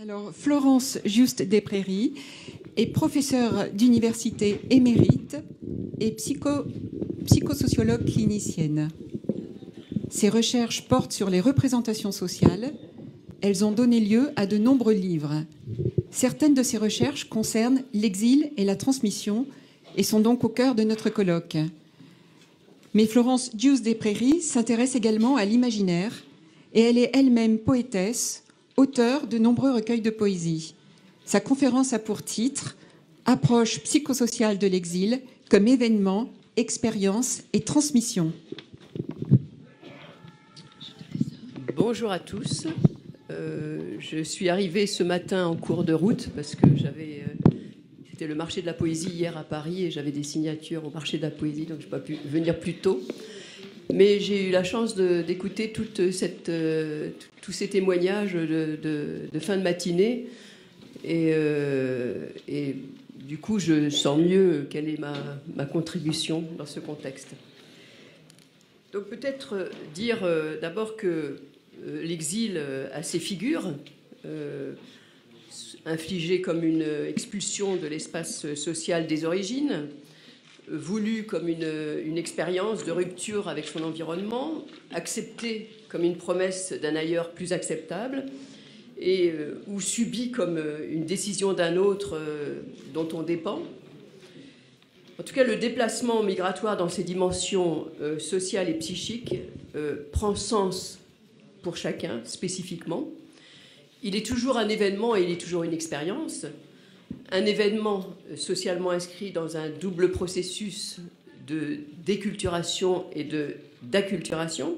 Alors, Florence Juste des Prairies est professeure d'université émérite et psychosociologue clinicienne. Ses recherches portent sur les représentations sociales. Elles ont donné lieu à de nombreux livres. Certaines de ces recherches concernent l'exil et la transmission et sont donc au cœur de notre colloque. Mais Florence Juste des Prairies s'intéresse également à l'imaginaire et elle est elle-même poétesse, auteure de nombreux recueils de poésie. Sa conférence a pour titre « Approche psychosociale de l'exil comme événement, expérience et transmission ». Bonjour à tous. Je suis arrivée ce matin en cours de route parce que c'était le marché de la poésie hier à Paris et j'avais des signatures au marché de la poésie, donc je n'ai pas pu venir plus tôt. Mais j'ai eu la chance d'écouter tous ces témoignages de fin de matinée et du coup je sens mieux quelle est ma contribution dans ce contexte. Donc peut-être dire d'abord que l'exil a ses figures, infligé comme une expulsion de l'espace social des origines, voulu comme une expérience de rupture avec son environnement, accepté comme une promesse d'un ailleurs plus acceptable, ou subi comme une décision d'un autre dont on dépend. En tout cas, le déplacement migratoire dans ses dimensions sociales et psychiques prend sens pour chacun, spécifiquement. Il est toujours un événement et il est toujours une expérience. Un événement socialement inscrit dans un double processus de déculturation et d'acculturation,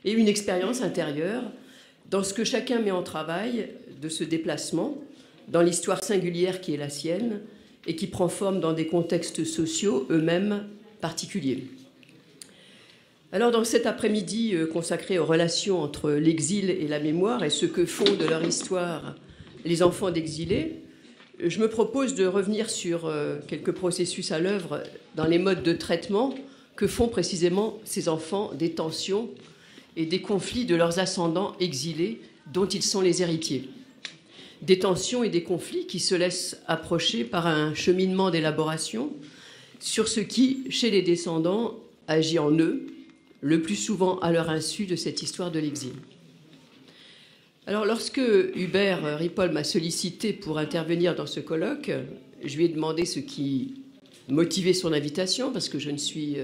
et une expérience intérieure dans ce que chacun met en travail de ce déplacement, dans l'histoire singulière qui est la sienne, et qui prend forme dans des contextes sociaux eux-mêmes particuliers. Alors dans cet après-midi consacré aux relations entre l'exil et la mémoire et ce que font de leur histoire les enfants d'exilés, je me propose de revenir sur quelques processus à l'œuvre dans les modes de traitement que font précisément ces enfants des tensions et des conflits de leurs ascendants exilés dont ils sont les héritiers. Des tensions et des conflits qui se laissent approcher par un cheminement d'élaboration sur ce qui, chez les descendants, agit en eux, le plus souvent à leur insu de cette histoire de l'exil. Alors, lorsque Hubert Ripoll m'a sollicité pour intervenir dans ce colloque, je lui ai demandé ce qui motivait son invitation, parce que je ne suis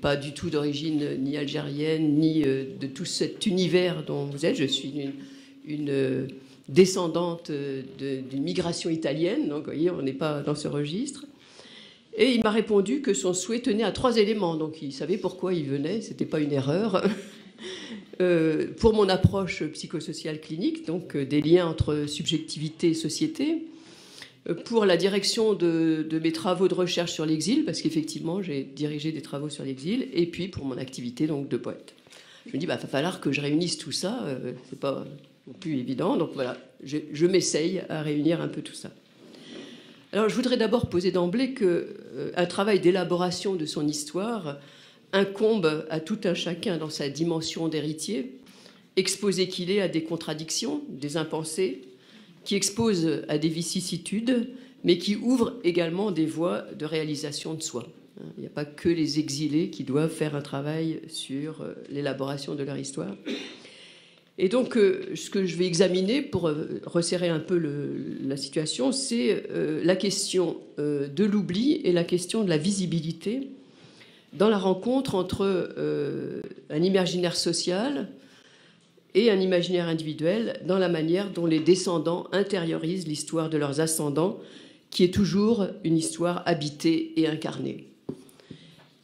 pas du tout d'origine ni algérienne, ni de tout cet univers dont vous êtes. Je suis une descendante d'une migration italienne, donc vous voyez, on n'est pas dans ce registre. Et il m'a répondu que son souhait tenait à 3 éléments, donc il savait pourquoi il venait, ce n'était pas une erreur. Pour mon approche psychosociale clinique, donc des liens entre subjectivité et société, pour la direction de mes travaux de recherche sur l'exil, parce qu'effectivement j'ai dirigé des travaux sur l'exil, et puis pour mon activité donc, de poète. Je me dis, il va falloir que je réunisse tout ça, c'est pas non plus évident, donc voilà, je m'essaye à réunir un peu tout ça. Alors je voudrais d'abord poser d'emblée qu'un travail d'élaboration de son histoire incombe à tout un chacun dans sa dimension d'héritier, exposé qu'il est à des contradictions, des impensés, qui exposent à des vicissitudes, mais qui ouvrent également des voies de réalisation de soi. Il n'y a pas que les exilés qui doivent faire un travail sur l'élaboration de leur histoire. Et donc, ce que je vais examiner pour resserrer un peu la situation, c'est la question de l'oubli et la question de la visibilité dans la rencontre entre un imaginaire social et un imaginaire individuel dans la manière dont les descendants intériorisent l'histoire de leurs ascendants, qui est toujours une histoire habitée et incarnée.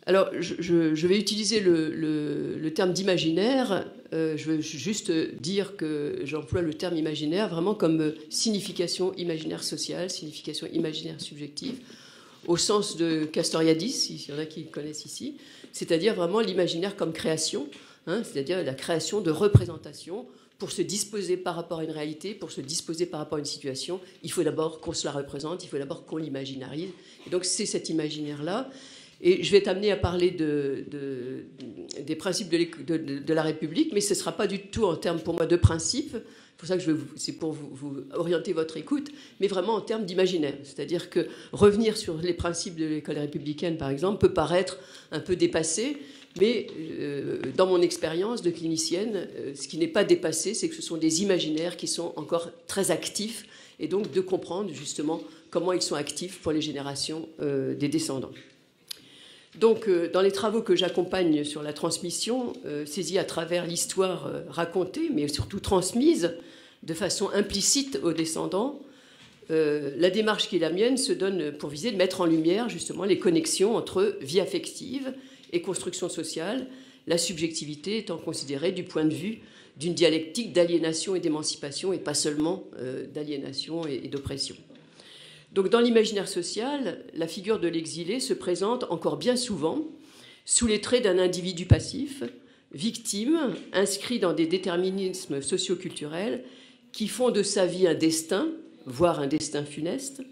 Alors, je vais utiliser le terme d'imaginaire. Je veux juste dire que j'emploie le terme imaginaire vraiment comme signification imaginaire sociale, signification imaginaire subjective, au sens de Castoriadis, s'il y en a qui le connaissent ici, c'est-à-dire vraiment l'imaginaire comme création, c'est-à-dire la création de représentations pour se disposer par rapport à une réalité, pour se disposer par rapport à une situation. Il faut d'abord qu'on se la représente, il faut d'abord qu'on l'imaginarise. Et donc c'est cet imaginaire-là. Et je vais t'amener à parler des principes de la République, mais ce ne sera pas du tout en termes pour moi de principes, pour ça que c'est pour vous orienter votre écoute, mais vraiment en termes d'imaginaire. C'est-à-dire que revenir sur les principes de l'école républicaine, par exemple, peut paraître un peu dépassé, mais dans mon expérience de clinicienne, ce qui n'est pas dépassé, c'est que ce sont des imaginaires qui sont encore très actifs, et donc de comprendre justement comment ils sont actifs pour les générations des descendants. Donc, dans les travaux que j'accompagne sur la transmission, saisie à travers l'histoire racontée, mais surtout transmise de façon implicite aux descendants, la démarche qui est la mienne se donne pour viser de mettre en lumière justement les connexions entre vie affective et construction sociale, la subjectivité étant considérée du point de vue d'une dialectique d'aliénation et d'émancipation, et pas seulement d'aliénation et d'oppression. Donc, dans l'imaginaire social, la figure de l'exilé se présente encore bien souvent sous les traits d'un individu passif, victime, inscrit dans des déterminismes socioculturels qui font de sa vie un destin, voire un destin funeste,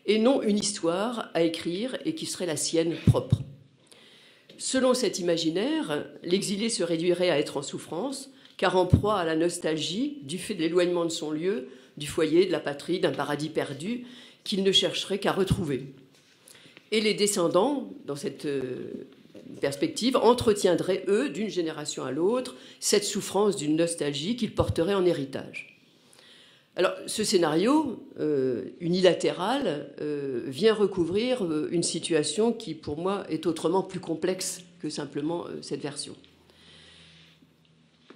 et non une histoire à écrire et qui serait la sienne propre. Selon cet imaginaire, l'exilé se réduirait à être en souffrance, car en proie à la nostalgie du fait de l'éloignement de son lieu, du foyer, de la patrie, d'un paradis perdu, qu'il ne chercherait qu'à retrouver. Et les descendants, dans cette perspective, entretiendraient, eux, d'une génération à l'autre, cette souffrance d'une nostalgie qu'ils porteraient en héritage. Alors, ce scénario unilatéral vient recouvrir une situation qui, pour moi, est autrement plus complexe que simplement cette version.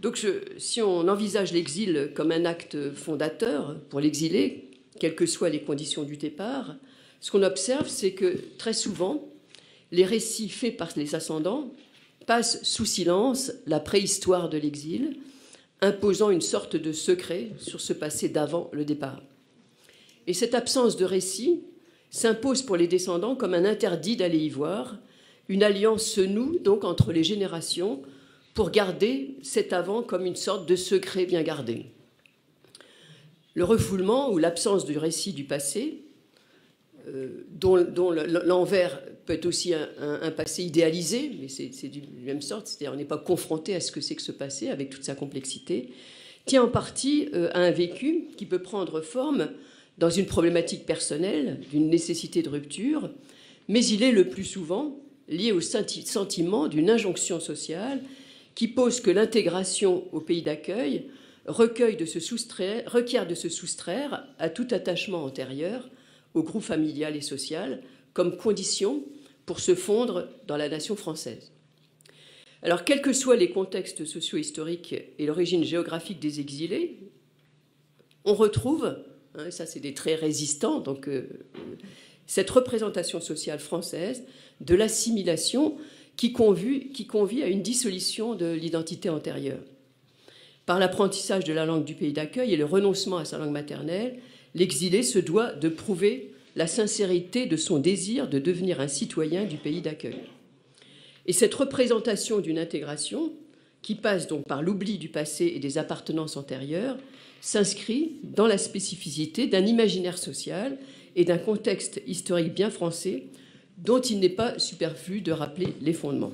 Donc, si on envisage l'exil comme un acte fondateur pour l'exilé, quelles que soient les conditions du départ, ce qu'on observe, c'est que très souvent, les récits faits par les ascendants passent sous silence la préhistoire de l'exil, imposant une sorte de secret sur ce passé d'avant le départ. Et cette absence de récit s'impose pour les descendants comme un interdit d'aller y voir. Une alliance se noue donc entre les générations pour garder cet avant comme une sorte de secret bien gardé. Le refoulement ou l'absence du récit du passé, dont l'envers peut être aussi un passé idéalisé, mais c'est du même sorte, c'est-à-dire on n'est pas confronté à ce que c'est que ce passé avec toute sa complexité, tient en partie à un vécu qui peut prendre forme dans une problématique personnelle, d'une nécessité de rupture, mais il est le plus souvent lié au sentiment d'une injonction sociale qui pose que l'intégration au pays d'accueil requiert de se soustraire à tout attachement antérieur au groupe familial et social comme condition pour se fondre dans la nation française. Alors, quels que soient les contextes socio-historiques et l'origine géographique des exilés, on retrouve, ça c'est des traits résistants, donc cette représentation sociale française de l'assimilation qui convie à une dissolution de l'identité antérieure. Par l'apprentissage de la langue du pays d'accueil et le renoncement à sa langue maternelle, l'exilé se doit de prouver la sincérité de son désir de devenir un citoyen du pays d'accueil. Et cette représentation d'une intégration, qui passe donc par l'oubli du passé et des appartenances antérieures, s'inscrit dans la spécificité d'un imaginaire social et d'un contexte historique bien français dont il n'est pas superflu de rappeler les fondements.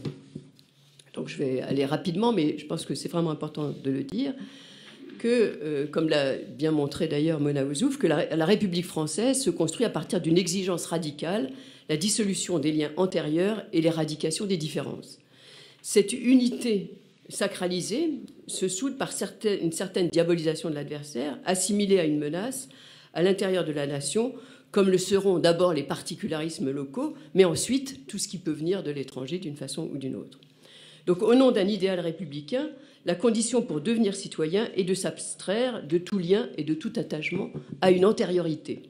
Donc je vais aller rapidement, mais je pense que c'est vraiment important de le dire, que, comme l'a bien montré d'ailleurs Mona Ozouf, que la République française se construit à partir d'une exigence radicale, la dissolution des liens antérieurs et l'éradication des différences. Cette unité sacralisée se soude par une certaine diabolisation de l'adversaire, assimilée à une menace à l'intérieur de la nation, comme le seront d'abord les particularismes locaux, mais ensuite tout ce qui peut venir de l'étranger d'une façon ou d'une autre. Donc, au nom d'un idéal républicain, la condition pour devenir citoyen est de s'abstraire de tout lien et de tout attachement à une antériorité.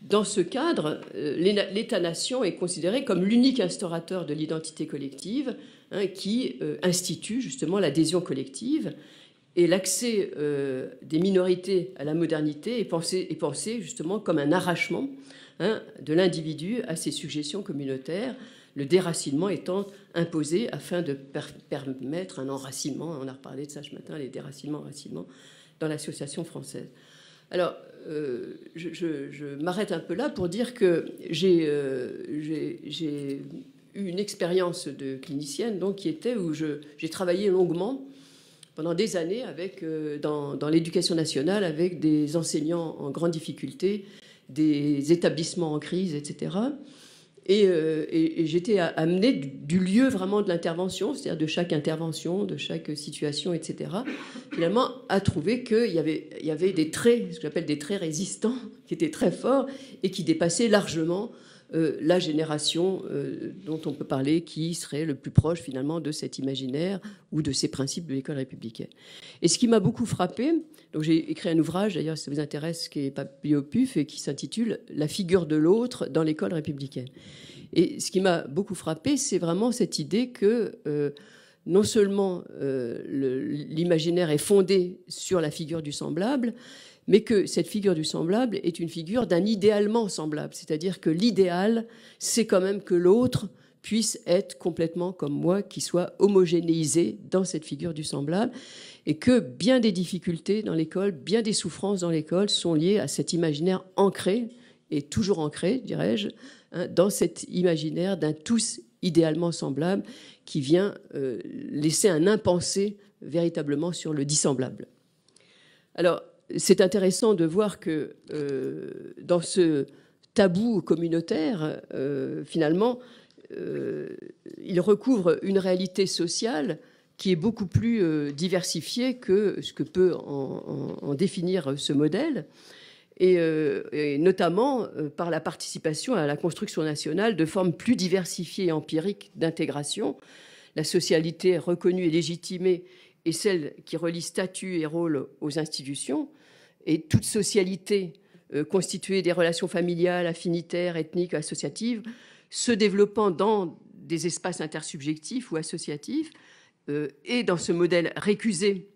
Dans ce cadre, l'État-nation est considéré comme l'unique instaurateur de l'identité collective, qui institue justement l'adhésion collective, et l'accès des minorités à la modernité est pensé justement comme un arrachement de l'individu à ses suggestions communautaires, le déracinement étant imposé afin de permettre un enracinement. On a reparlé de ça ce matin, les déracinements, enracinements, dans l'association française. Alors, je m'arrête un peu là pour dire que j'ai eu une expérience de clinicienne donc, qui était où j'ai travaillé longuement pendant des années dans l'éducation nationale avec des enseignants en grande difficulté, des établissements en crise, etc. Et j'étais amenée du lieu vraiment de l'intervention, c'est-à-dire de chaque intervention, de chaque situation, etc., finalement, à trouver qu'il y avait des traits, ce que j'appelle des traits résistants, qui étaient très forts et qui dépassaient largement la génération dont on peut parler, qui serait le plus proche, finalement, de cet imaginaire ou de ces principes de l'école républicaine. Et ce qui m'a beaucoup frappé, donc j'ai écrit un ouvrage, d'ailleurs, si ça vous intéresse, qui est publié au PUF et qui s'intitule « La figure de l'autre dans l'école républicaine ». Et ce qui m'a beaucoup frappé, c'est vraiment cette idée que non seulement l'imaginaire est fondé sur la figure du semblable, mais que cette figure du semblable est une figure d'un idéalement semblable. C'est-à-dire que l'idéal, c'est quand même que l'autre puisse être complètement comme moi, qui soit homogénéisé dans cette figure du semblable, et que bien des difficultés dans l'école, bien des souffrances dans l'école sont liées à cet imaginaire ancré, et toujours ancré, dirais-je, dans cet imaginaire d'un tous idéalement semblable qui vient laisser un impensé véritablement sur le dissemblable. Alors, c'est intéressant de voir que dans ce tabou communautaire, finalement, il recouvre une réalité sociale qui est beaucoup plus diversifiée que ce que peut en définir ce modèle, et notamment par la participation à la construction nationale de formes plus diversifiées et empiriques d'intégration. La socialité reconnue et légitimée est celle qui relie statut et rôle aux institutions, et toute socialité constituée des relations familiales, affinitaires, ethniques, associatives, se développant dans des espaces intersubjectifs ou associatifs, et dans ce modèle récusé,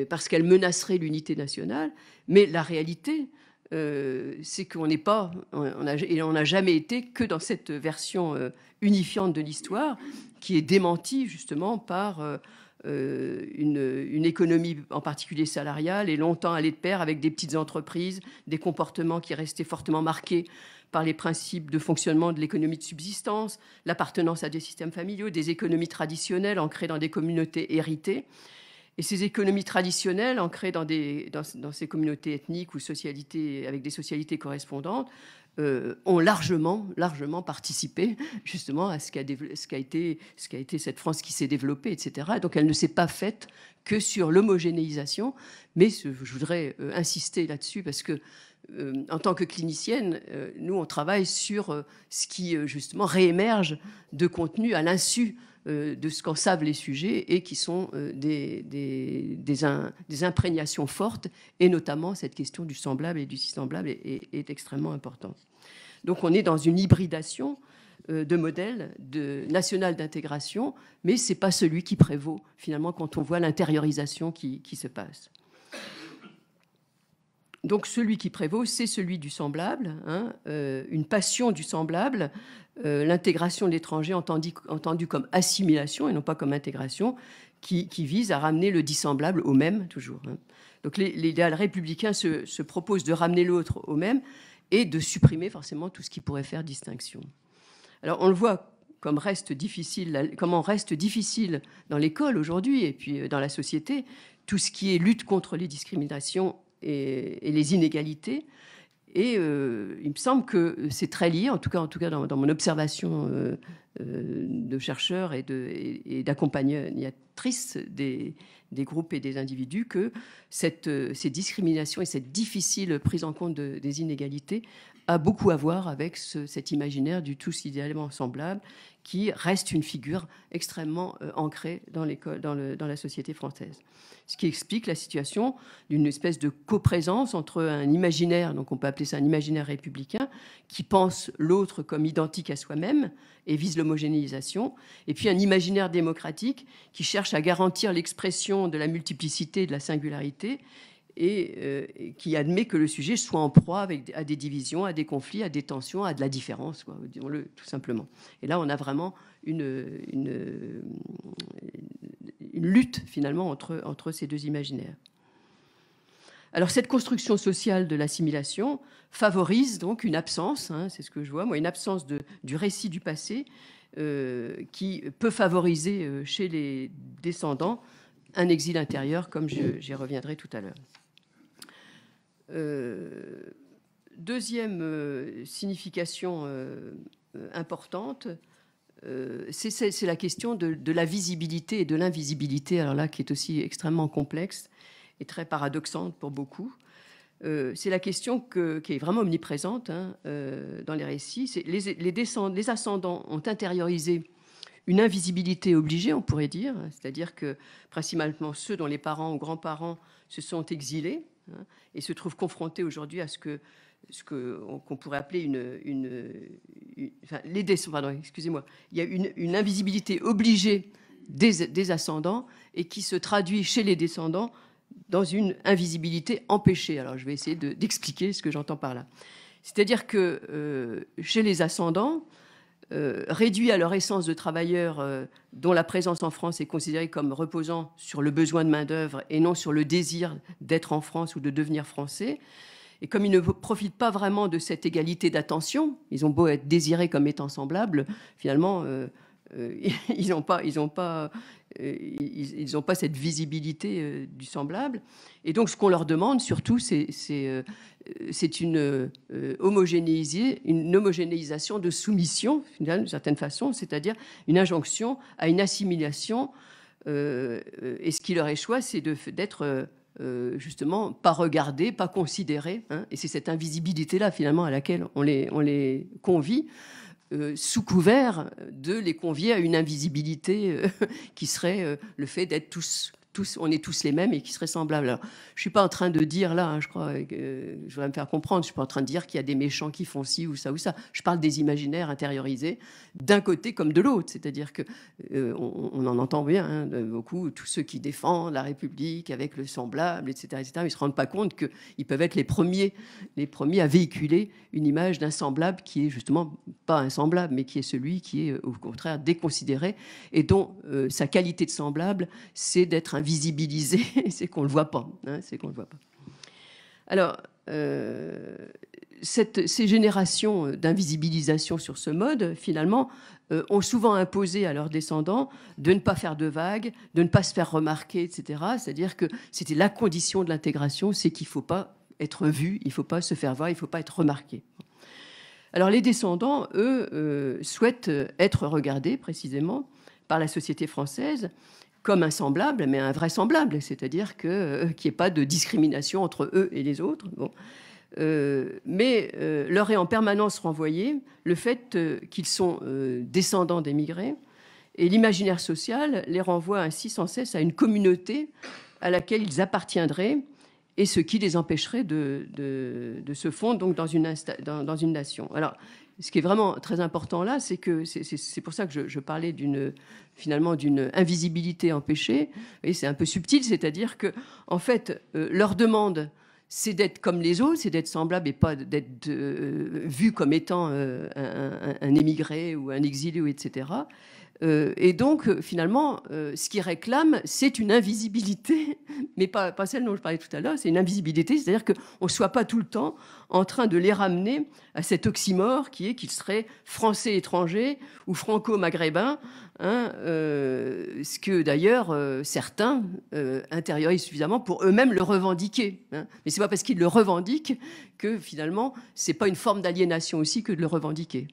parce qu'elle menacerait l'unité nationale. Mais la réalité, c'est qu'on n'est pas, on n'a jamais été que dans cette version unifiante de l'histoire, qui est démentie justement par une économie en particulier salariale, et longtemps allée de pair avec des petites entreprises, des comportements qui restaient fortement marqués par les principes de fonctionnement de l'économie de subsistance, l'appartenance à des systèmes familiaux, des économies traditionnelles ancrées dans des communautés héritées. Et ces économies traditionnelles, ancrées dans ces communautés ethniques ou socialités, avec des socialités correspondantes, ont largement participé justement à ce qu'a été cette France qui s'est développée, etc. Donc elle ne s'est pas faite que sur l'homogénéisation, mais je voudrais insister là-dessus parce que en tant que clinicienne, nous on travaille sur ce qui justement réémerge de contenu à l'insu de ce qu'en savent les sujets et qui sont des imprégnations fortes, et notamment cette question du semblable et du dissemblable est extrêmement importante. Donc on est dans une hybridation de modèles national d'intégration, mais ce n'est pas celui qui prévaut finalement quand on voit l'intériorisation qui se passe. Donc celui qui prévaut, c'est celui du semblable, une passion du semblable, l'intégration de l'étranger entendue comme assimilation et non pas comme intégration, qui vise à ramener le dissemblable au même, toujours. Donc l'idéal républicain se propose de ramener l'autre au même et de supprimer forcément tout ce qui pourrait faire distinction. Alors on le voit comment reste difficile dans l'école aujourd'hui et puis dans la société, tout ce qui est lutte contre les discriminations et les inégalités. Et il me semble que c'est très lié, en tout cas dans mon observation de chercheur et d'accompagnatrice des groupes et des individus, que ces discriminations et cette difficile prise en compte des inégalités a beaucoup à voir avec cet imaginaire du tous idéalement semblable, qui reste une figure extrêmement ancrée dans la société française. Ce qui explique la situation d'une espèce de coprésence entre un imaginaire, donc on peut appeler ça un imaginaire républicain, qui pense l'autre comme identique à soi-même et vise l'homogénéisation, et puis un imaginaire démocratique qui cherche à garantir l'expression de la multiplicité et de la singularité, et qui admet que le sujet soit en proie à des divisions, à des conflits, à des tensions, à de la différence, quoi, disons-le tout simplement. Et là, on a vraiment une lutte, finalement, entre ces deux imaginaires. Alors, cette construction sociale de l'assimilation favorise donc une absence, c'est ce que je vois, moi, une absence du récit du passé qui peut favoriser chez les descendants un exil intérieur, comme j'y reviendrai tout à l'heure. Deuxième signification importante, c'est la question de la visibilité et de l'invisibilité, alors là, qui est aussi extrêmement complexe et très paradoxante pour beaucoup. C'est la question qui est vraiment omniprésente dans les récits. Les ascendants ont intériorisé une invisibilité obligée, on pourrait dire, c'est-à-dire que principalement ceux dont les parents ou grands-parents se sont exilés et se trouvent confrontés aujourd'hui à ce qu'on pourrait appeler les descendants, pardon, excusez-moi, il y a une invisibilité obligée des ascendants et qui se traduit chez les descendants dans une invisibilité empêchée. Alors je vais essayer d'expliquer ce que j'entends par là. C'est-à-dire que chez les ascendants, réduits à leur essence de travailleurs dont la présence en France est considérée comme reposant sur le besoin de main-d'œuvre et non sur le désir d'être en France ou de devenir français. Et comme ils ne profitent pas vraiment de cette égalité d'attention, ils ont beau être désirés comme étant semblables, finalement, ils n'ont pas cette visibilité du semblable. Et donc, ce qu'on leur demande surtout, c'est une homogénéisation de soumission, d'une certaine façon, c'est-à-dire une injonction à une assimilation. Et ce qui leur échoit, c'est d'être justement pas regardés, pas considérés. Et c'est cette invisibilité-là, finalement, à laquelle on les convie. Sous couvert de les convier à une invisibilité qui serait le fait d'être tous, on est tous les mêmes et qui seraient semblables. Alors, je ne suis pas en train de dire là, je crois, je voudrais me faire comprendre, je ne suis pas en train de dire qu'il y a des méchants qui font ci ou ça ou ça. Je parle des imaginaires intériorisés d'un côté comme de l'autre. C'est-à-dire qu'on en entend bien beaucoup, tous ceux qui défendent la République avec le semblable, etc. Ils ne se rendent pas compte qu'ils peuvent être les premiers à véhiculer une image d'un semblable qui est justement pas un semblable, mais qui est celui qui est au contraire déconsidéré et dont sa qualité de semblable, c'est d'être invisibilisé, c'est qu'on ne le voit pas. C'est qu'on le voit pas. Alors, ces générations d'invisibilisation sur ce mode, finalement, ont souvent imposé à leurs descendants de ne pas faire de vagues, de ne pas se faire remarquer, etc. C'est-à-dire que c'était la condition de l'intégration, c'est qu'il ne faut pas être vu, il ne faut pas se faire voir, il ne faut pas être remarqué. Alors les descendants, eux, souhaitent être regardés précisément par la société française comme un semblable, mais un vrai semblable, c'est-à-dire qu'il n'y ait pas de discrimination entre eux et les autres. Bon. Mais leur est en permanence renvoyé le fait qu'ils sont descendants d'émigrés, et l'imaginaire social les renvoie ainsi sans cesse à une communauté à laquelle ils appartiendraient, et ce qui les empêcherait de se fondre donc dans une nation. Alors, ce qui est vraiment très important là, c'est que c'est pour ça que je parlais finalement d'une invisibilité empêchée. Et c'est un peu subtil, c'est-à-dire que en fait, leur demande, c'est d'être comme les autres, c'est d'être semblable et pas d'être vu comme étant un émigré ou un exilé, ou etc. Et donc, finalement, ce qu'ils réclament, c'est une invisibilité, mais pas celle dont je parlais tout à l'heure, c'est une invisibilité, c'est-à-dire qu'on ne soit pas tout le temps en train de les ramener à cet oxymore qui est qu'ils seraient français-étrangers ou franco-maghrébins, ce que d'ailleurs certains intériorisent suffisamment pour eux-mêmes le revendiquer. Mais ce n'est pas parce qu'ils le revendiquent que finalement, ce n'est pas une forme d'aliénation aussi que de le revendiquer.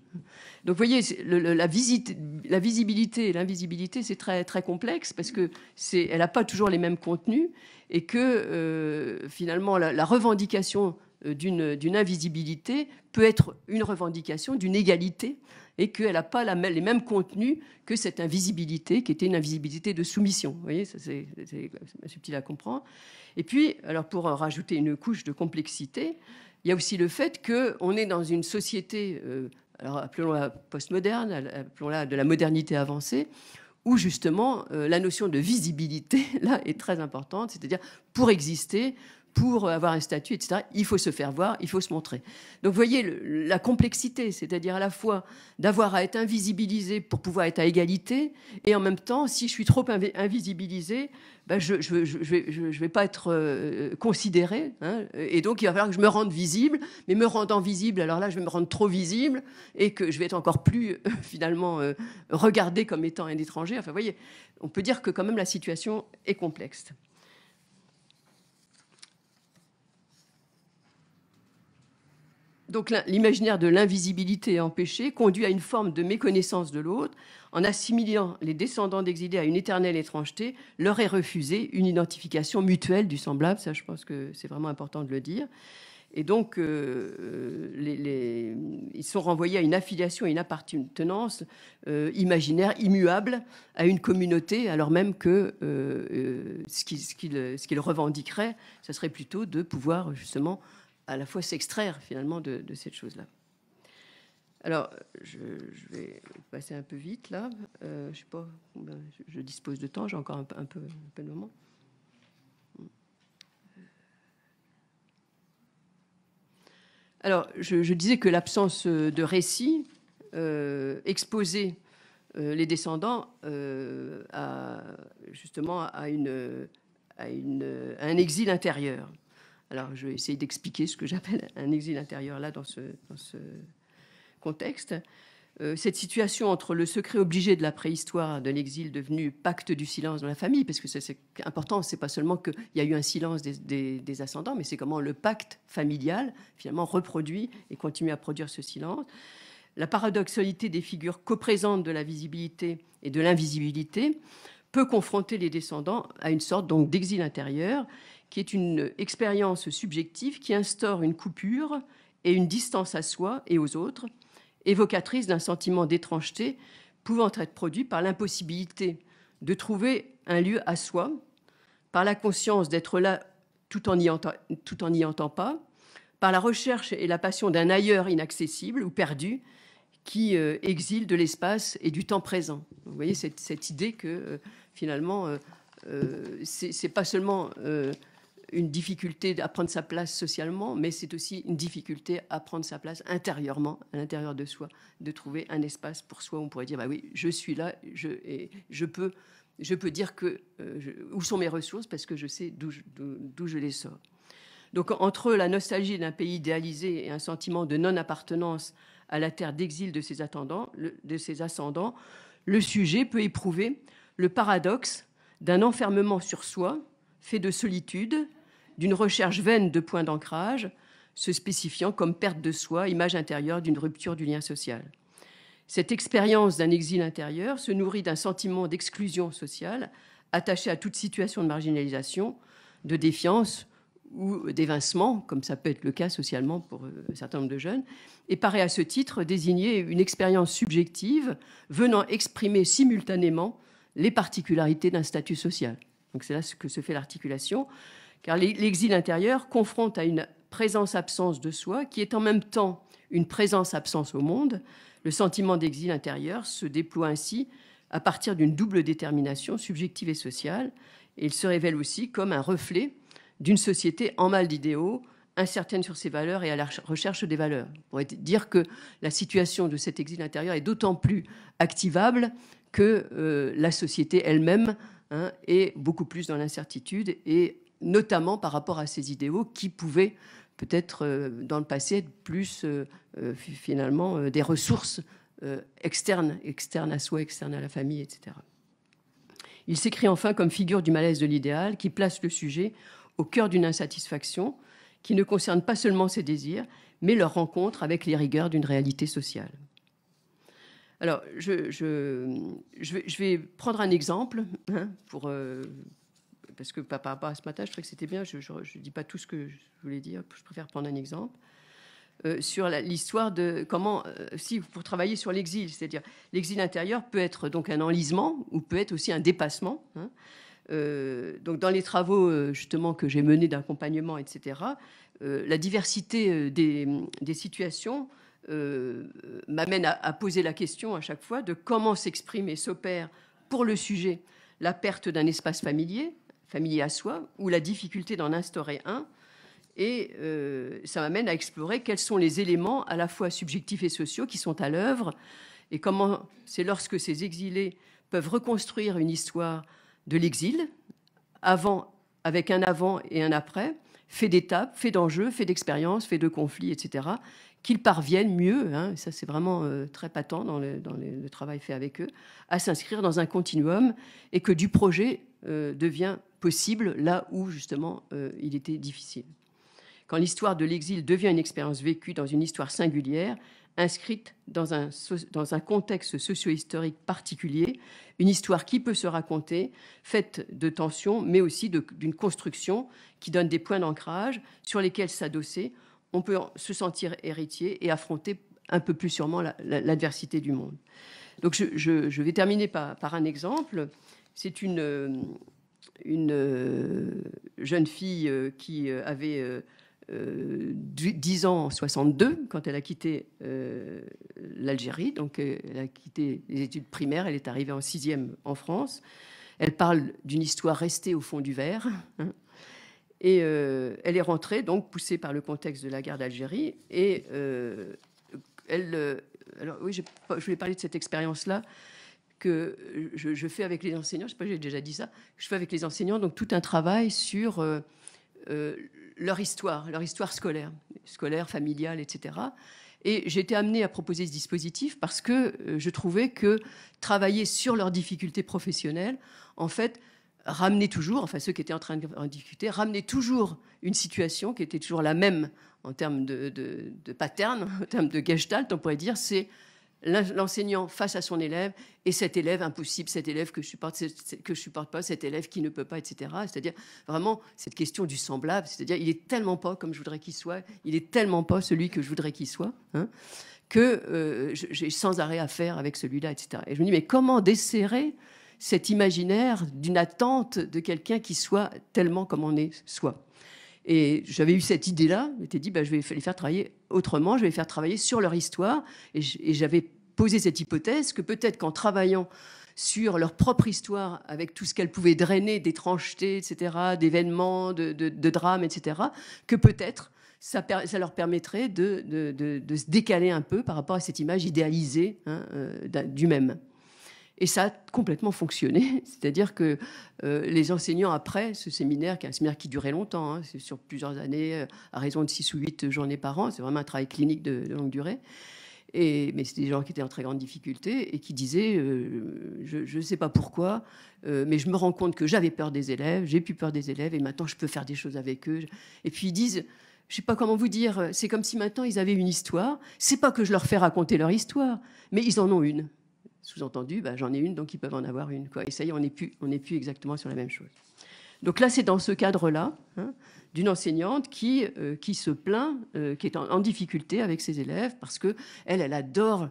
Donc vous voyez, la visibilité et l'invisibilité, c'est très, très complexe parce qu'elle n'a pas toujours les mêmes contenus et que finalement la revendication d'une invisibilité peut être une revendication d'une égalité et qu'elle n'a pas les mêmes contenus que cette invisibilité qui était une invisibilité de soumission. Vous voyez, ça c'est subtil à comprendre. Et puis, alors pour rajouter une couche de complexité, il y a aussi le fait qu'on est dans une société... alors appelons-la postmoderne, appelons-la de la modernité avancée, où justement la notion de visibilité là est très importante, c'est-à-dire pour exister, pour avoir un statut, etc., il faut se faire voir, il faut se montrer. Donc vous voyez la complexité, c'est-à-dire à la fois d'avoir à être invisibilisé pour pouvoir être à égalité, et en même temps, si je suis trop invisibilisé, ben je vais pas être considéré, hein, et donc il va falloir que je me rende visible, mais me rendant visible, alors là je vais me rendre trop visible, et que je vais être encore plus finalement regardé comme étant un étranger. Enfin vous voyez, on peut dire que quand même la situation est complexe. Donc l'imaginaire de l'invisibilité empêchée conduit à une forme de méconnaissance de l'autre. En assimilant les descendants d'exilés à une éternelle étrangeté, leur est refusée une identification mutuelle du semblable. Ça, je pense que c'est vraiment important de le dire. Et donc, ils sont renvoyés à une affiliation et une appartenance imaginaire, immuable, à une communauté, alors même que ce qu'ils revendiqueraient, ce serait plutôt de pouvoir justement à la fois s'extraire finalement de cette chose-là. Alors, je vais passer un peu vite là. Je sais pas, je dispose de temps, j'ai encore un peu de moment. Alors, je disais que l'absence de récit exposait les descendants justement à un exil intérieur. Alors, je vais essayer d'expliquer ce que j'appelle un exil intérieur là dans ce contexte. Cette situation entre le secret obligé de la préhistoire, de l'exil devenu pacte du silence dans la famille, parce que c'est important, c'est pas seulement qu'il y a eu un silence des ascendants, mais c'est comment le pacte familial finalement reproduit et continue à produire ce silence. La paradoxalité des figures coprésentes de la visibilité et de l'invisibilité peut confronter les descendants à une sorte donc d'exil intérieur, qui est une expérience subjective qui instaure une coupure et une distance à soi et aux autres, évocatrice d'un sentiment d'étrangeté pouvant être produit par l'impossibilité de trouver un lieu à soi, par la conscience d'être là tout en n'y entend pas, par la recherche et la passion d'un ailleurs inaccessible ou perdu qui exile de l'espace et du temps présent. Vous voyez cette idée que finalement, c'est pas seulement une difficulté à prendre sa place socialement, mais c'est aussi une difficulté à prendre sa place intérieurement, à l'intérieur de soi, de trouver un espace pour soi où on pourrait dire, bah oui, je suis là, je peux dire où sont mes ressources parce que je sais d'où je les sors. Donc entre la nostalgie d'un pays idéalisé et un sentiment de non-appartenance à la terre d'exil de ses ascendants, le sujet peut éprouver le paradoxe d'un enfermement sur soi, fait de solitude, d'une recherche vaine de points d'ancrage, se spécifiant comme perte de soi, image intérieure d'une rupture du lien social. Cette expérience d'un exil intérieur se nourrit d'un sentiment d'exclusion sociale, attaché à toute situation de marginalisation, de défiance ou d'évincement, comme ça peut être le cas socialement pour un certain nombre de jeunes, et paraît à ce titre désigner une expérience subjective venant exprimer simultanément les particularités d'un statut social. Donc c'est là ce que se fait l'articulation, car l'exil intérieur confronte à une présence-absence de soi qui est en même temps une présence-absence au monde. Le sentiment d'exil intérieur se déploie ainsi à partir d'une double détermination subjective et sociale, et il se révèle aussi comme un reflet d'une société en mal d'idéaux, incertaine sur ses valeurs et à la recherche des valeurs. On pourrait dire que la situation de cet exil intérieur est d'autant plus activable que la société elle-même est beaucoup plus dans l'incertitude, et notamment par rapport à ces idéaux qui pouvaient peut-être dans le passé être plus finalement des ressources externes à soi, externes à la famille, etc. Il s'écrit enfin comme figure du malaise de l'idéal qui place le sujet au cœur d'une insatisfaction qui ne concerne pas seulement ses désirs, mais leur rencontre avec les rigueurs d'une réalité sociale. Alors, je vais prendre un exemple, parce que par rapport à ce matin, je trouvais que c'était bien, je ne dis pas tout ce que je voulais dire, je préfère prendre un exemple, sur l'histoire de comment, pour travailler sur l'exil, c'est-à-dire l'exil intérieur peut être donc un enlisement ou peut être aussi un dépassement. Donc dans les travaux justement que j'ai menés d'accompagnement, etc., la diversité des situations m'amène à poser la question à chaque fois de comment s'exprime et s'opère pour le sujet la perte d'un espace familier à soi ou la difficulté d'en instaurer un Et ça m'amène à explorer quels sont les éléments à la fois subjectifs et sociaux qui sont à l'œuvre, et comment c'est lorsque ces exilés peuvent reconstruire une histoire de l'exil, avec un avant et un après, fait d'étapes, fait d'enjeux, fait d'expériences, fait de conflits, etc., qu'ils parviennent mieux, hein, ça c'est vraiment très patent dans le travail fait avec eux, à s'inscrire dans un continuum, et que du projet devient possible là où justement il était difficile. Quand l'histoire de l'exil devient une expérience vécue dans une histoire singulière, inscrite dans un contexte socio-historique particulier, une histoire qui peut se raconter, faite de tensions, mais aussi d'une construction qui donne des points d'ancrage sur lesquels s'adosser. On peut se sentir héritier et affronter un peu plus sûrement l'adversité du monde. Donc je vais terminer par un exemple. C'est une jeune fille qui avait 10 ans en 62, quand elle a quitté l'Algérie. Donc elle a quitté les études primaires, elle est arrivée en 6e en France. Elle parle d'une histoire restée au fond du verre, hein. Et elle est rentrée, donc poussée par le contexte de la guerre d'Algérie. Et alors oui, je voulais parler de cette expérience-là que je fais avec les enseignants. Je ne sais pas, j'ai déjà dit ça. Je fais avec les enseignants donc tout un travail sur leur histoire scolaire, familiale, etc. Et j'ai été amenée à proposer ce dispositif parce que je trouvais que travailler sur leurs difficultés professionnelles, en fait, ramenait toujours, enfin ceux qui étaient en train de discuter, ramenait toujours une situation qui était toujours la même en termes de pattern, en termes de gestalt, on pourrait dire, c'est l'enseignant face à son élève, et cet élève impossible, cet élève que je supporte pas, cet élève qui ne peut pas, etc. C'est-à-dire vraiment cette question du semblable, c'est-à-dire il est tellement pas comme je voudrais qu'il soit, il est tellement pas celui que je voudrais qu'il soit, hein, que j'ai sans arrêt à faire avec celui-là, etc. Et je me dis, mais comment desserrer cet imaginaire d'une attente de quelqu'un qui soit tellement comme on est soi? Et j'avais eu cette idée-là, je m'étais dit, je vais les faire travailler autrement, je vais les faire travailler sur leur histoire. Et j'avais posé cette hypothèse que peut-être qu'en travaillant sur leur propre histoire, avec tout ce qu'elle pouvait drainer d'étrangeté, etc., d'événements, de drames, etc., que peut-être ça leur permettrait de se décaler un peu par rapport à cette image idéalisée, hein, du même. Et ça a complètement fonctionné. C'est-à-dire que les enseignants, après ce séminaire, qui est un séminaire qui durait longtemps, hein, c'est sur plusieurs années, à raison de 6 ou 8 journées par an, c'est vraiment un travail clinique de longue durée. Mais c'était des gens qui étaient en très grande difficulté et qui disaient je ne sais pas pourquoi, mais je me rends compte que j'avais peur des élèves, j'ai plus peur des élèves, et maintenant je peux faire des choses avec eux. Et puis ils disent, je ne sais pas comment vous dire, c'est comme si maintenant ils avaient une histoire. C'est pas que je leur fais raconter leur histoire, mais ils en ont une. Sous-entendu, j'en ai une, donc ils peuvent en avoir une, quoi. Et ça y est, on n'est plus exactement sur la même chose. Donc là, c'est dans ce cadre-là, hein, d'une enseignante qui se plaint, qui est en difficulté avec ses élèves, parce que elle adore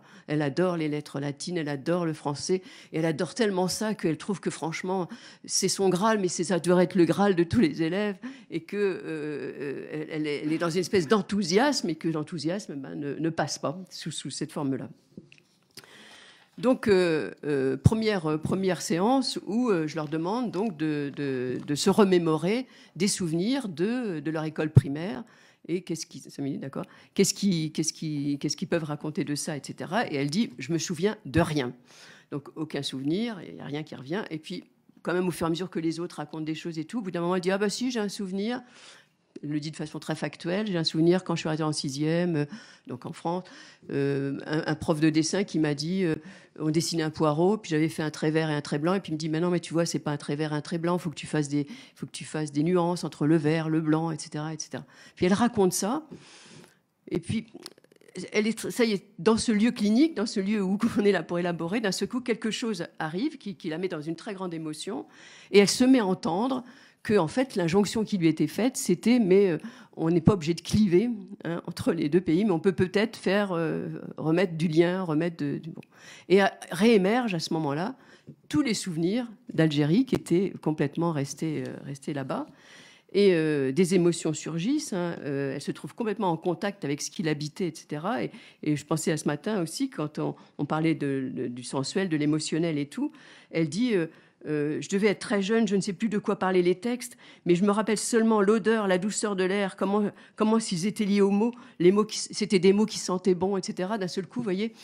les lettres latines, elle adore le français, et elle adore tellement ça qu'elle trouve que franchement, c'est son Graal, mais ça devrait être le Graal de tous les élèves, et que elle est dans une espèce d'enthousiasme, et que l'enthousiasme ne passe pas sous cette forme-là. Donc, première séance où je leur demande donc de se remémorer des souvenirs de leur école primaire, et qu'est-ce qu'ils peuvent raconter de ça, etc. Et elle dit, je me souviens de rien. Donc, aucun souvenir, il n'y a rien qui revient. Et puis, quand même, au fur et à mesure que les autres racontent des choses et tout, au bout d'un moment, elle dit, ah bah si, j'ai un souvenir. Elle le dit de façon très factuelle. J'ai un souvenir quand je suis arrivée en 6e, donc en France, un prof de dessin qui m'a dit, on dessinait un poireau, puis j'avais fait un trait vert et un trait blanc, et puis il me dit, mais non, mais tu vois, c'est pas un trait vert et un trait blanc, il faut que tu fasses des nuances entre le vert, le blanc, etc., etc. Puis elle raconte ça, et puis ça y est, dans ce lieu clinique, dans ce lieu où on est là pour élaborer, d'un seul coup, quelque chose arrive qui la met dans une très grande émotion, et elle se met à entendre que, en fait, l'injonction qui lui était faite, c'était, mais on n'est pas obligé de cliver, hein, entre les deux pays, mais on peut peut-être faire remettre du lien, bon. Et réémergent à ce moment-là tous les souvenirs d'Algérie qui étaient complètement restés là-bas. Et des émotions surgissent, hein, elle se trouve complètement en contact avec ce qu'il habitait, etc. Et je pensais à ce matin aussi, quand on parlait du sensuel, de l'émotionnel et tout, elle dit... Je devais être très jeune, je ne sais plus de quoi parlaient les textes, mais je me rappelle seulement l'odeur, la douceur de l'air, comment s'ils étaient liés aux mots, les mots c'était des mots qui sentaient bon, etc. D'un seul coup, vous voyez,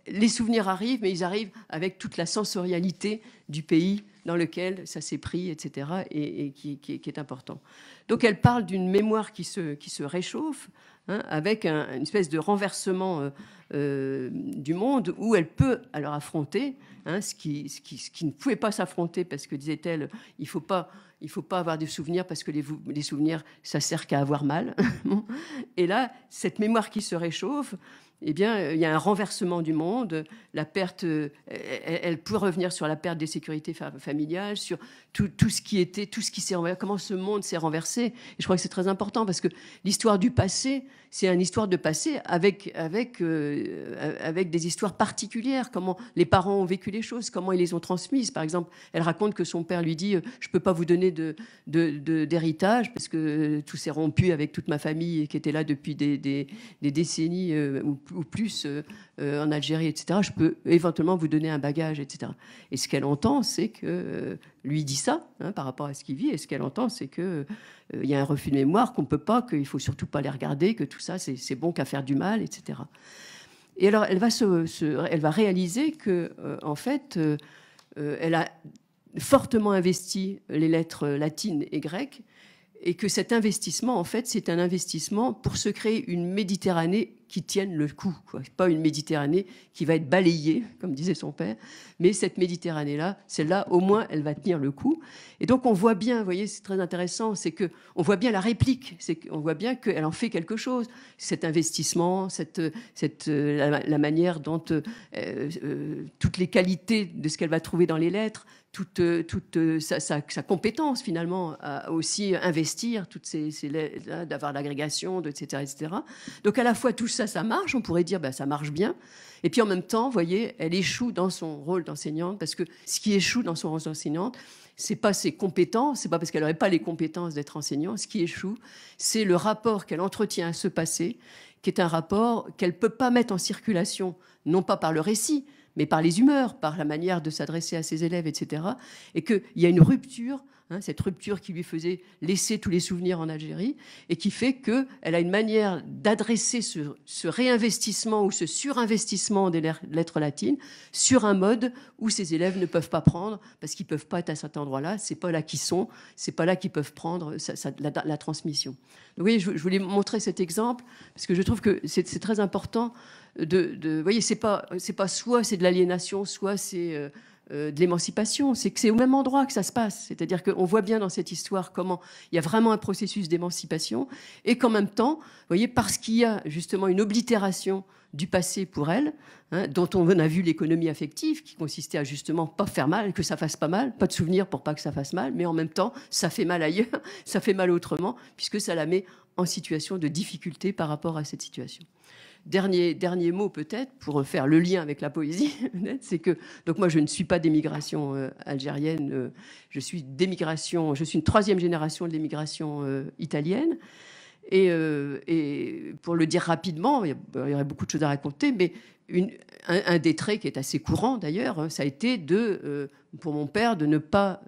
les souvenirs arrivent, mais ils arrivent avec toute la sensorialité du pays dans lequel ça s'est pris, etc., et qui est important. Donc elle parle d'une mémoire qui se réchauffe, hein, avec une espèce de renversement du monde où elle peut alors affronter, hein, ce qui ne pouvait pas s'affronter, parce que, disait-elle, il ne faut pas avoir des souvenirs, parce que les souvenirs, ça sert qu'à avoir mal. Et là, cette mémoire qui se réchauffe, eh bien, il y a un renversement du monde, la perte, elle peut revenir sur la perte des sécurités familiales, sur tout ce qui s'est renversé, comment ce monde s'est renversé. Et je crois que c'est très important, parce que l'histoire du passé, c'est une histoire de passé avec des histoires particulières, comment les parents ont vécu les choses, comment ils les ont transmises. Par exemple, elle raconte que son père lui dit « Je ne peux pas vous donner d'héritage, parce que tout s'est rompu avec toute ma famille qui était là depuis des décennies ou plus en Algérie, etc. Je peux éventuellement vous donner un bagage, etc. » Et ce qu'elle entend, c'est que lui dit ça, hein, par rapport à ce qu'il vit, et ce qu'elle entend, c'est qu'il y a un refus de mémoire, qu'on ne peut pas, qu'il ne faut surtout pas les regarder, que tout ça, c'est bon qu'à faire du mal, etc. Et alors, elle va réaliser que, en fait, elle a fortement investi les lettres latines et grecques, et que cet investissement, en fait, c'est un investissement pour se créer une Méditerranée qui tienne le coup, quoi. Pas une Méditerranée qui va être balayée, comme disait son père, mais cette Méditerranée-là, celle-là, au moins, elle va tenir le coup. Et donc, on voit bien, vous voyez, c'est très intéressant, c'est qu'on voit bien la réplique, on voit bien qu'elle en fait quelque chose. Cet investissement, la manière dont toutes les qualités de ce qu'elle va trouver dans les lettres, toute sa compétence, finalement, à aussi investir, toutes d'avoir l'agrégation, etc., etc. Donc, à la fois, tout ça, ça marche. On pourrait dire, ça marche bien. Et puis, en même temps, vous voyez, elle échoue dans son rôle d'enseignante, parce que ce qui échoue dans son rôle d'enseignante, c'est pas ses compétences, c'est pas parce qu'elle n'aurait pas les compétences d'être enseignante. Ce qui échoue, c'est le rapport qu'elle entretient à ce passé, qui est un rapport qu'elle ne peut pas mettre en circulation, non pas par le récit, mais par les humeurs, par la manière de s'adresser à ses élèves, etc. Et qu'il y a une rupture, hein, cette rupture qui lui faisait laisser tous les souvenirs en Algérie, et qui fait qu'elle a une manière d'adresser ce réinvestissement ou ce surinvestissement des lettres latines sur un mode où ses élèves ne peuvent pas prendre, parce qu'ils ne peuvent pas être à cet endroit-là, c'est pas là qu'ils sont, c'est pas là qu'ils peuvent prendre la transmission. Donc, oui, je voulais montrer cet exemple, parce que je trouve que c'est très important. Vous voyez, c'est pas soit c'est de l'aliénation, soit c'est de l'émancipation. C'est que c'est au même endroit que ça se passe. C'est-à-dire qu'on voit bien dans cette histoire comment il y a vraiment un processus d'émancipation, et qu'en même temps, vous voyez, parce qu'il y a justement une oblitération du passé pour elle, hein, dont on a vu l'économie affective, qui consistait à justement pas faire mal, que ça fasse pas mal, pas de souvenirs pour pas que ça fasse mal, mais en même temps, ça fait mal ailleurs, ça fait mal autrement, puisque ça la met en situation de difficulté par rapport à cette situation. Dernier mot peut-être, pour faire le lien avec la poésie, c'est que donc moi je ne suis pas d'émigration algérienne, je suis une troisième génération de l'émigration italienne. Et pour le dire rapidement, il y aurait beaucoup de choses à raconter, mais un des traits qui est assez courant d'ailleurs, ça a été pour mon père de ne pas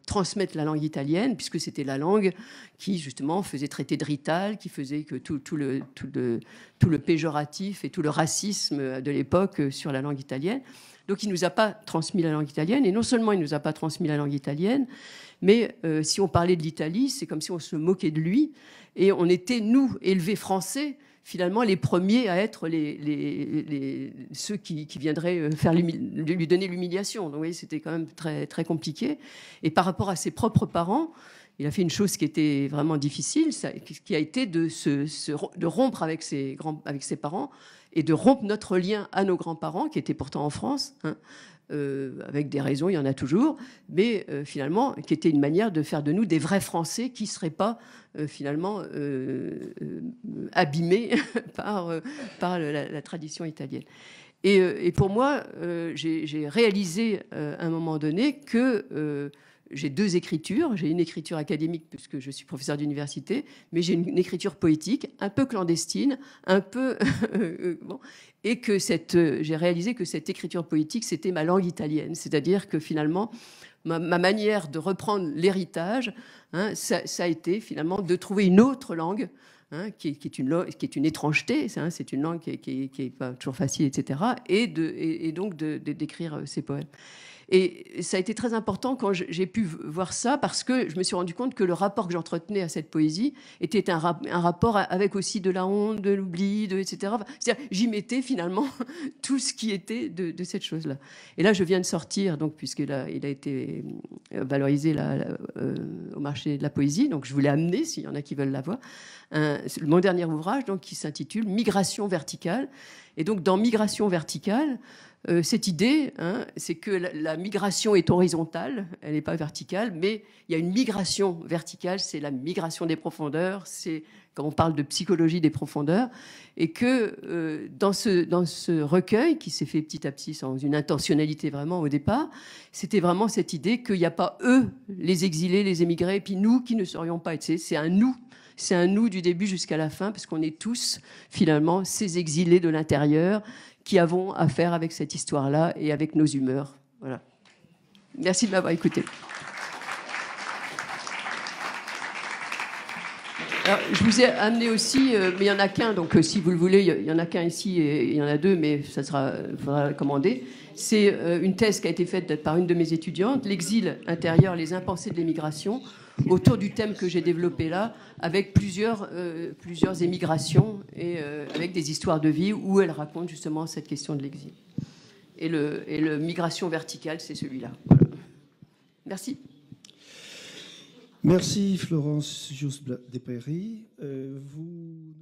transmettre la langue italienne, puisque c'était la langue qui justement faisait traiter de rital, qui faisait que tout le péjoratif et tout le racisme de l'époque sur la langue italienne. Donc il ne nous a pas transmis la langue italienne, et non seulement il ne nous a pas transmis la langue italienne, mais si on parlait de l'Italie, c'est comme si on se moquait de lui, et on était, nous, élevés français, finalement les premiers à être ceux qui viendraient lui donner l'humiliation. Donc, vous voyez, c'était quand même très, très compliqué. Et par rapport à ses propres parents, il a fait une chose qui était vraiment difficile, qui a été de rompre avec ses parents, et de rompre notre lien à nos grands-parents, qui étaient pourtant en France, hein, avec des raisons, il y en a toujours, mais finalement, qui était une manière de faire de nous des vrais Français qui ne seraient pas finalement abîmés par la tradition italienne. Et pour moi, j'ai réalisé à un moment donné que j'ai deux écritures. J'ai une écriture académique, puisque je suis professeur d'université, mais j'ai une écriture poétique, un peu clandestine, un peu... bon, et que j'ai réalisé que cette écriture poétique, c'était ma langue italienne. C'est-à-dire que finalement, ma manière de reprendre l'héritage, hein, ça a été finalement de trouver une autre langue, hein, qui est une étrangeté, hein, c'est une langue qui est pas toujours facile, etc. Et donc d'écrire ces poèmes. Et ça a été très important quand j'ai pu voir ça, parce que je me suis rendu compte que le rapport que j'entretenais à cette poésie était un rapport avec aussi de la honte, de l'oubli, etc. C'est-à-dire, j'y mettais finalement tout ce qui était de cette chose-là. Et là, je viens de sortir, donc, puisqu'il a été valorisé au marché de la poésie, donc je voulais amener, s'il y en a qui veulent l'avoir, mon dernier ouvrage, donc, qui s'intitule Migration verticale. Et donc, dans Migration verticale, cette idée, hein, c'est que la migration est horizontale, elle n'est pas verticale, mais il y a une migration verticale, c'est la migration des profondeurs, c'est quand on parle de psychologie des profondeurs, et que dans ce recueil, qui s'est fait petit à petit sans une intentionnalité vraiment au départ, c'était vraiment cette idée qu'il n'y a pas eux, les exilés, les émigrés, et puis nous qui ne serions pas, c'est un nous. C'est un nous du début jusqu'à la fin, parce qu'on est tous, finalement, ces exilés de l'intérieur qui avons à faire avec cette histoire-là et avec nos humeurs. Voilà. Merci de m'avoir écouté. Alors, je vous ai amené aussi, mais il n'y en a qu'un, donc si vous le voulez, il n'y en a qu'un ici et il y en a deux, mais ça faudra le commander. C'est une thèse qui a été faite par une de mes étudiantes, L'exil intérieur, les impensés de l'émigration, autour du thème que j'ai développé là, avec plusieurs émigrations et avec des histoires de vie où elle raconte justement cette question de l'exil. Et le migration verticale, c'est celui-là. Voilà. Merci. Merci Florence Joust-Desprairies. Vous